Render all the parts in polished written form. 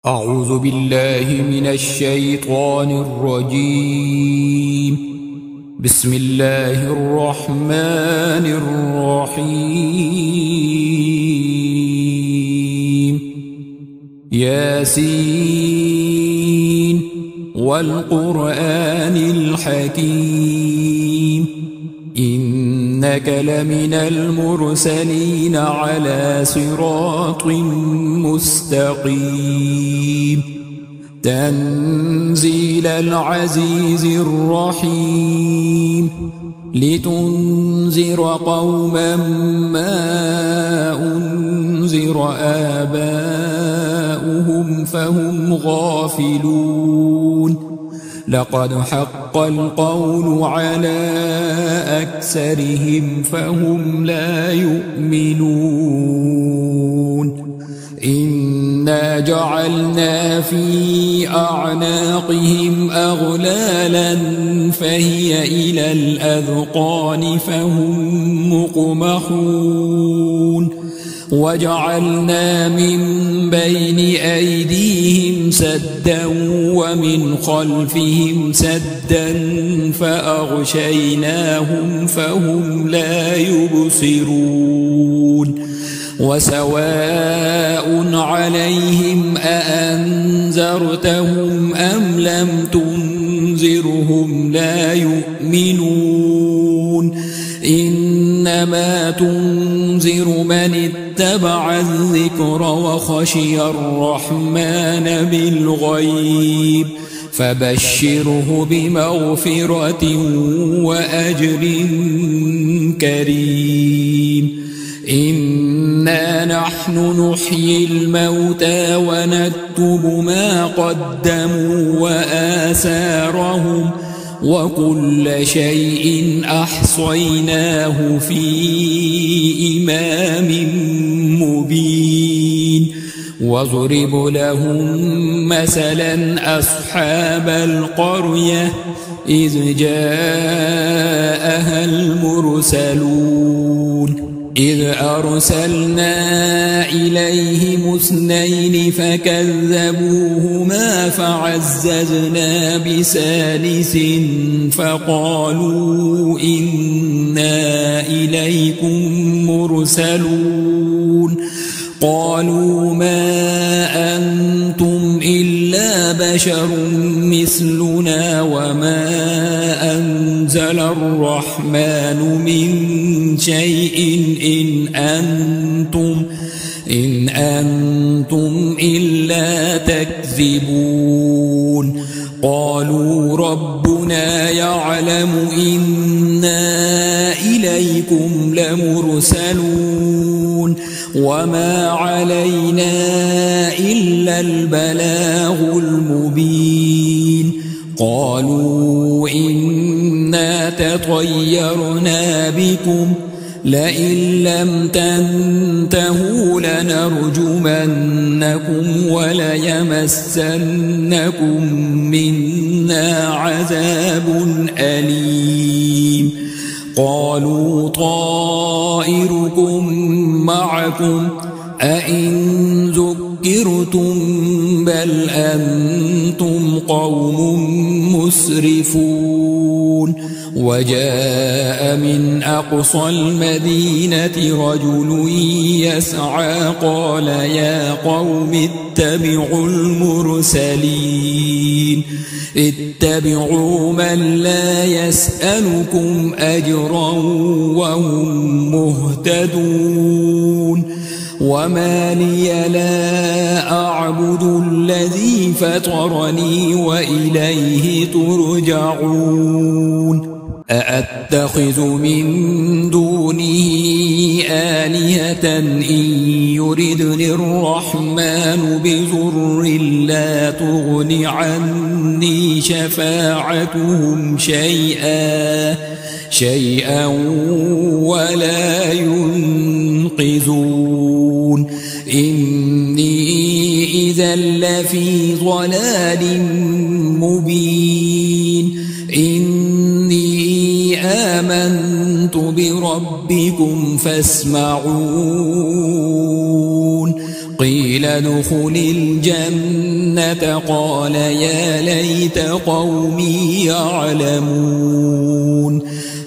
أعوذ بالله من الشيطان الرجيم. بسم الله الرحمن الرحيم. ياسين والقرآن الحكيم إنك لمن المرسلين على صراط مستقيم تنزيل العزيز الرحيم لتنذر قوما ما أنذر آباؤهم فهم غافلون لقد حق القول على أكثرهم فهم لا يؤمنون إنا جعلنا في أعناقهم أغلالا فهي إلى الأذقان فهم مقمحون وجعلنا من بين أيديهم سدا ومن خلفهم سدا فأغشيناهم فهم لا يبصرون وسواء عليهم أأنذرتهم أم لم تنذرهم لا يؤمنون إنما تنذر من اتبع الذكر وخشي الرحمن بالغيب فبشره بمغفرة وأجر كريم إنا نحن نحيي الموتى ونكتب ما قدموا وآثارهم وكل شيء أحصيناه في إمام مبين واضرب لهم مثلا أصحاب القرية إذ جاءها المرسلون إذ أرسلنا إليهم اثنين فكذبوهما فعززنا بثالث فقالوا إنا إليكم مرسلون قالوا ما أنتم إلا بشر مثلنا وما أنزل الرحمن من شيء إن أنتم إلا تكذبون قالوا ربنا يعلم إنا إليكم لمرسلون وما علينا إلا البلاغ المبين قالوا إنا تطيرنا بكم لئن لم تنتهوا لنرجمنكم وليمسنكم منا عذاب أليم قالوا طائركم معكم أئن ذكرتم بل أنتم قوم مسرفون وجاء من أقصى المدينة رجل يسعى قال يا قوم اتبعوا المرسلين اتبعوا من لا يسألكم أجرا وهم مهتدون وما لي لا أعبد الذي فطرني وإليه ترجعون أأتخذ من دونه آلهة إن يردني الرحمن بضر لا تغن عني شفاعتهم شيئا ولا ينقذون إني إذا لفي ضلال مبين إني آمنت بربكم فاسمعون قيل ادخل الجنة قال يا ليت قومي يعلمون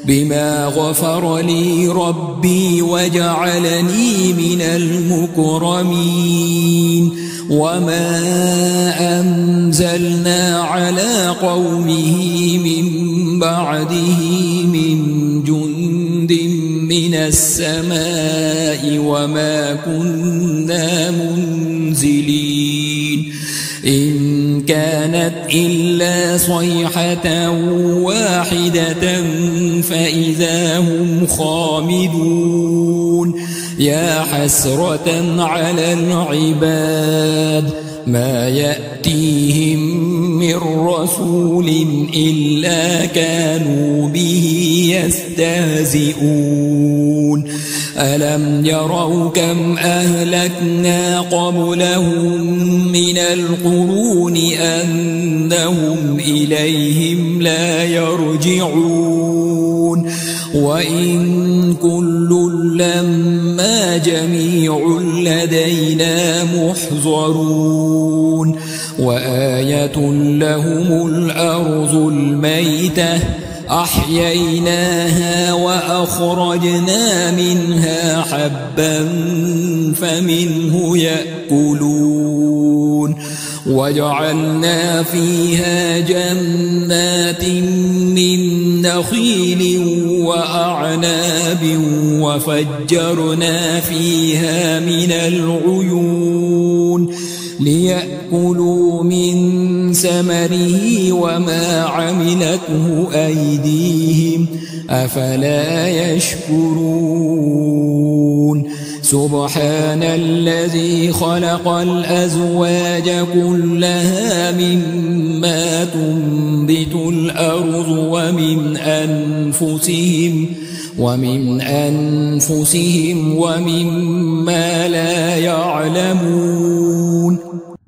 بما غفر لي ربي وجعلني من المكرمين وما أنزلنا على قومه من بعده من جند من السماء وما كنا منزلين إن كانت إلا صيحة واحدة فإذا هم خامدون يا حسرة على العباد ما يأتيهم من رسول إلا كانوا به يستهزئون ألم يروا كم أهلكنا قبلهم من القرون أنهم إليهم لا يرجعون وإن كل لما جميع لدينا محضرون وآية لهم الأرض الميتة أحييناها وأخرجنا منها حبا فمنه يأكلون وجعلنا فيها جنات من نخيل وأعناب وفجرنا فيها من العيون ليأكلوا من ثمره وما عملته أيديهم أفلا يشكرون سبحان الذي خلق الأزواج كلها مما تنبت الأرض ومن أنفسهم ومما لا يعلمون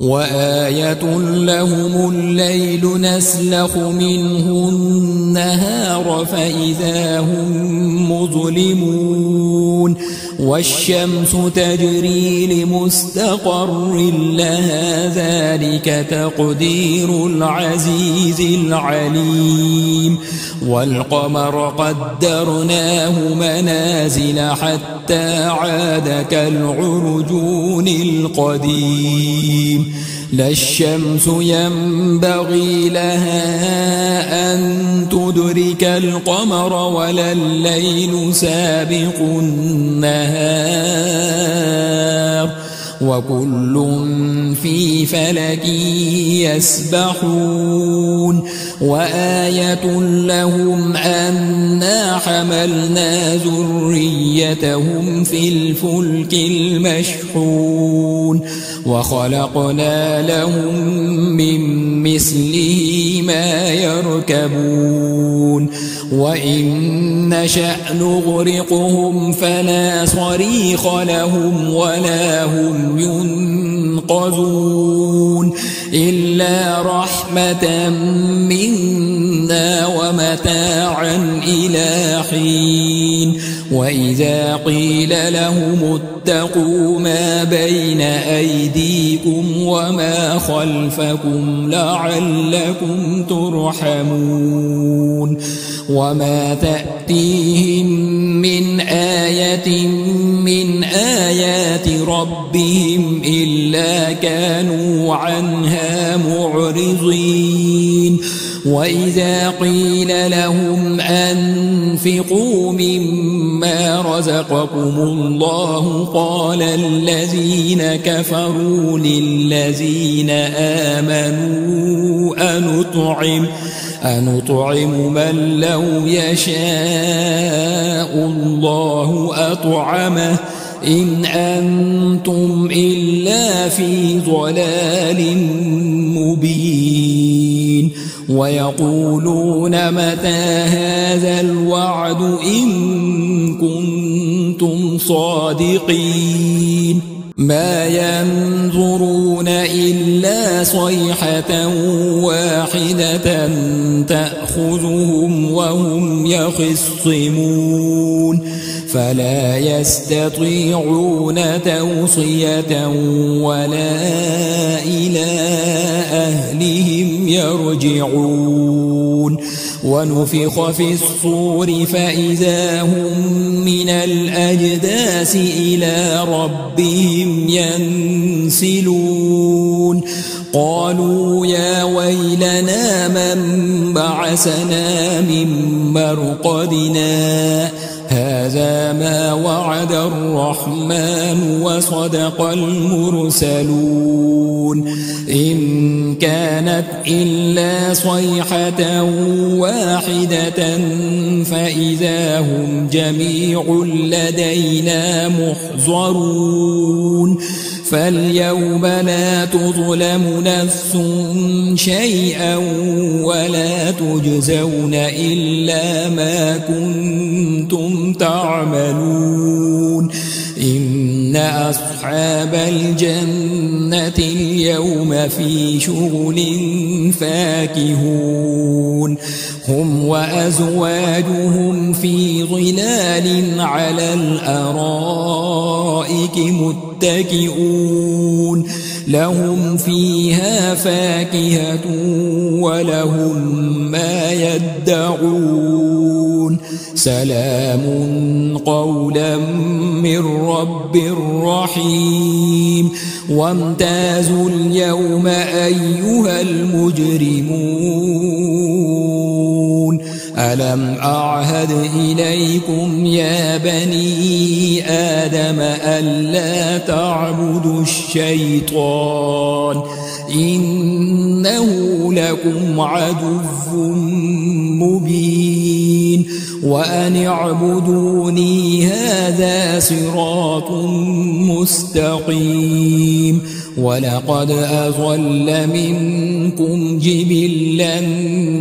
وآية لهم الليل نسلخ منه النهار فإذا هم مظلمون والشمس تجري لمستقر لها ذلك تقدير العزيز العليم والقمر قدرناه منازل حتى عاد كالعرجون القديم لا الشمس ينبغي لها أن تدرك القمر ولا الليل سابق النهار وكل في فلك يسبحون وآية لهم أنا حملنا ذريتهم في الفلك المشحون وخلقنا لهم من مثله ما يركبون وإن نشأ نغرقهم فلا صريخ لهم ولا هم ينقذون إلا رحمة منا ومتاعا إلى حين وإذا قيل لهم اتقوا ما بين أيديكم وما خلفكم لعلكم ترحمون وما تأتيهم من آية من آيات ربهم إلا كانوا عنها معرضين وإذا قيل لهم أنفقوا مما رزقكم الله قال الذين كفروا للذين آمنوا أنطعم من لو يشاء الله أطعمه إن أنتم إلا في ضلال مبين ويقولون متى هذا الوعد إن كنتم صادقين ما ينظرون إلا صيحة واحدة تأخذهم وهم يخصمون فلا يستطيعون توصية ولا إلى أهلهم يرجعون ونفخ في الصور فإذا هم من الأجداث إلى ربهم ينسلون قالوا يا ويلنا من بعثنا من مرقدنا هذا ما وعد الرحمن وصدق المرسلون إن كانت إلا صيحة واحدة فإذا هم جميع لدينا محضرون فاليوم لا تظلم نفس شيئا ولا تجزون إلا ما كنتم تعملون إن أصحاب الجنة اليوم في شغل فاكهون هم وأزواجهم في ظلال على الأرائك متكئون لهم فيها فاكهة ولهم ما يدعون سلام قولا من رب رحيم وامتازوا اليوم أيها المجرمون ألم أعهد إليكم يا بني آدم ألا تعبدوا الشيطان إنه لكم عدو مبين وأن اعبدوني هذا صراط مستقيم ولقد أضل منكم جبلا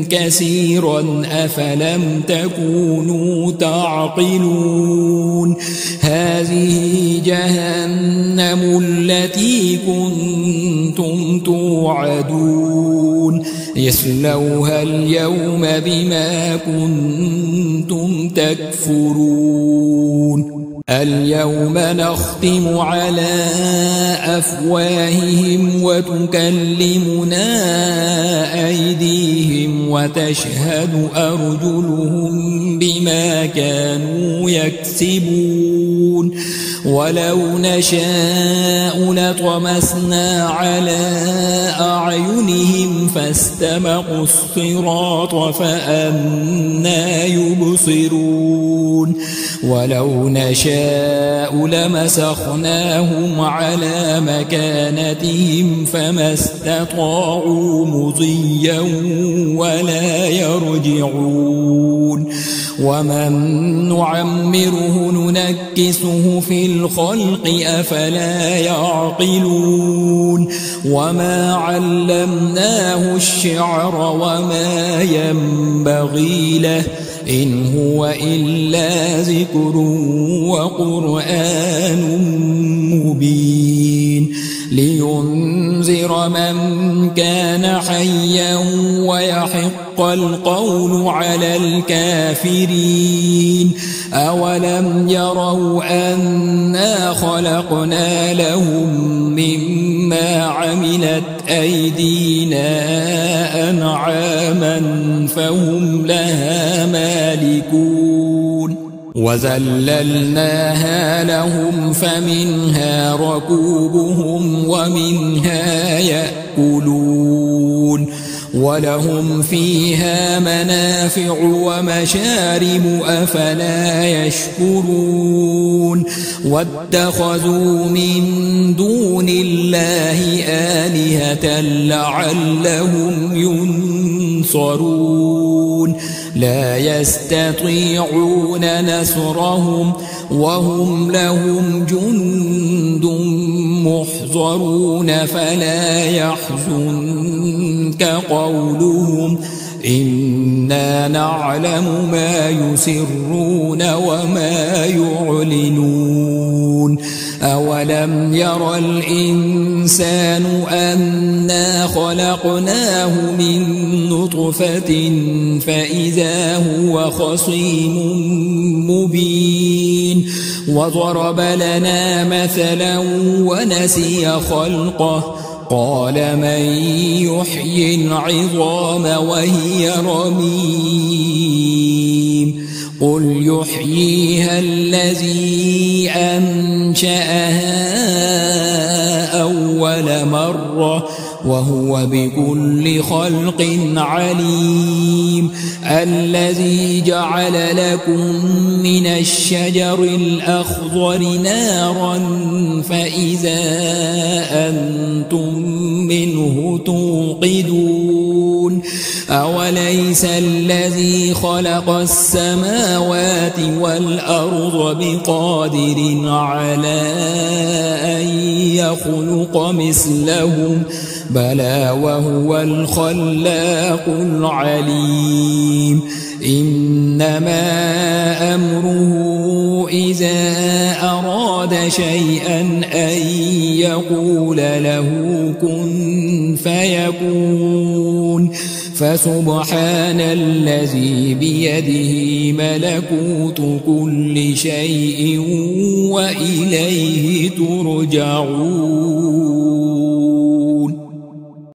كثيرا أفلم تكونوا تعقلون هذه جهنم التي كنتم توعدون يصلوها اليوم بما كنتم تكفرون اليوم نختم على أفواههم وتكلمنا أيديهم وتشهد أرجلهم بما كانوا يكسبون ولو نشاء لطمسنا على أعينهم فاستبقوا الصراط فأنى يبصرون ولو نشاء لمسخناهم على مكانتهم فما استطاعوا مضيا ولا يرجعون ومن نعمره ننكسه في الخلق أفلا يعقلون وما علمناه الشعر وما ينبغي له إن هو إلا ذكر وقرآن مبين لينذر من كان حيا ويحق القول على الكافرين أولم يروا أنا خلقنا لهم مما عملت أيدينا أنعاما فهم لها مالكون وذللناها لهم فمنها ركوبهم ومنها يأكلون ولهم فيها منافع ومشارب أفلا يشكرون واتخذوا من دون الله آلهة لعلهم ينصرون لا يستطيعون نصرهم وهم لهم جند محضرون فلا يحزنك قولهم إنا نعلم ما يسرون وما يعلنون أولم ير الإنسان أنا خلقناه من نطفة فإذا هو خصيم مبين وضرب لنا مثلا ونسي خلقه قال من يحيي العظام وهي رميم قل يحييها الذي أنشأها أول مرة وهو بكل خلق عليم الذي جعل لكم من الشجر الأخضر نارا فإذا أنتم منه توقدون أوليس الذي خلق السماوات والأرض بقادر على أن يخلق مثلهم بلى وهو الخلاق العليم إنما أمره إذا أراد شيئا أن يقول له كن فيكون فسبحان الذي بيده ملكوت كل شيء وإليه ترجعون.